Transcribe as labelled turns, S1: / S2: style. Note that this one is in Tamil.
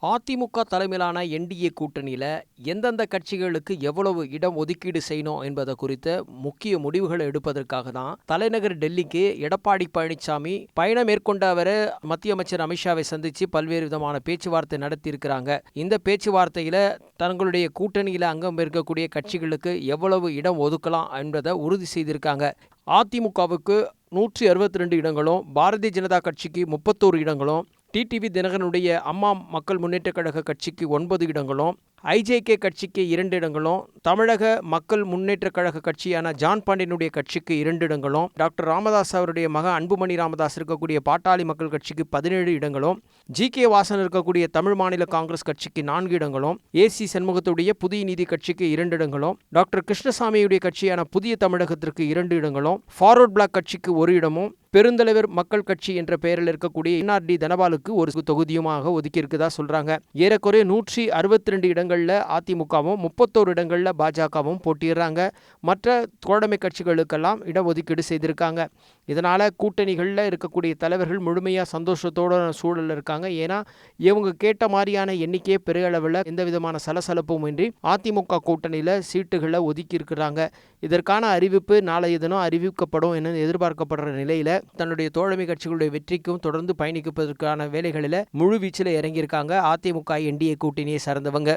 S1: அதிமுக தலைமையிலான என்டிஏ கூட்டணியில எந்தெந்த கட்சிகளுக்கு எவ்வளவு இடம் ஒதுக்கீடு செய்யணும் என்பதை குறித்த முக்கிய முடிவுகளை எடுப்பதற்காக தான் தலைநகர் டெல்லிக்கு எடப்பாடி பழனிசாமி பயணம் மேற்கொண்ட அவர் மத்திய அமைச்சர் அமித்ஷாவை சந்திச்சு பல்வேறு விதமான பேச்சுவார்த்தை நடத்தியிருக்கிறாங்க. இந்த பேச்சுவார்த்தையில தங்களுடைய கூட்டணியில அங்கம் இருக்கக்கூடிய கட்சிகளுக்கு எவ்வளவு இடம் ஒதுக்கலாம் என்பதை உறுதி செய்திருக்காங்க. அதிமுகவுக்கு 162 இடங்களும், பாரதிய ஜனதா கட்சிக்கு 31 இடங்களும், டிடிவி தினகரனுடைய அம்மா மக்கள் முன்னேற்ற கழக கட்சிக்கு 9 இடங்களும், ஐஜேகே கட்சிக்கு 2 இடங்களும், தமிழக மக்கள் முன்னேற்ற கழக கட்சியான ஜான் பாண்டியனுடைய கட்சிக்கு 2 இடங்களும், டாக்டர் ராமதாஸ் அவருடைய மகன் அன்புமணி ராமதாஸ் இருக்கக்கூடிய பாட்டாளி மக்கள் கட்சிக்கு 17 இடங்களும், ஜி.கே. வாசன் இருக்கக்கூடிய தமிழ் மாநில காங்கிரஸ் கட்சிக்கு 4 இடங்களும், ஏசி சண்முகத்துடைய புதிய நீதி கட்சிக்கு 2 இடங்களும், டாக்டர் கிருஷ்ணசாமியுடைய கட்சியான புதிய தமிழகத்திற்கு 2 இடங்களும், ஃபார்வர்ட் பிளாக் கட்சிக்கு 1 இடமும், பெருந்தலைவர் மக்கள் கட்சி என்ற பெயரில் இருக்கக்கூடிய என்ஆர்டி தனபாலுக்கு ஒரு தொகுதியுமாக ஒதுக்கி இருக்கதா சொல்றாங்க. ஏறக்குறைய 162 இடங்கள்ல அதிமுகவும் 31 இடங்கள்ல பாஜகவும் போட்டிடுறாங்க. மற்ற தோழமை கட்சிகளுக்கெல்லாம் இடஒதுக்கீடு செய்திருக்காங்க. இதனால கூட்டணிகளில் இருக்கக்கூடிய தலைவர்கள் முழுமையா சந்தோஷத்தோட சூழல் இருக்காங்க. ஏன்னா இவங்க கேட்ட மாதிரியான எண்ணிக்கையே பெரிய அளவில் எந்த விதமான சலசலப்பும் இன்றி அதிமுக கூட்டணியில சீட்டுகளை ஒதுக்கி இருக்கிறாங்க. இதற்கான அறிவிப்பு நாளைய தினம் அறிவிக்கப்படும் என எதிர்பார்க்கப்படுற நிலையில தன்னுடைய தோழமை கட்சிகளுடைய வெற்றிக்கும் தொடர்ந்து பயணிப்பதற்கான வேலைகளில் முழு வீச்சில் இறங்கியிருக்காங்க அதிமுக என்டிஏ கூட்டணியை சார்ந்தவங்க.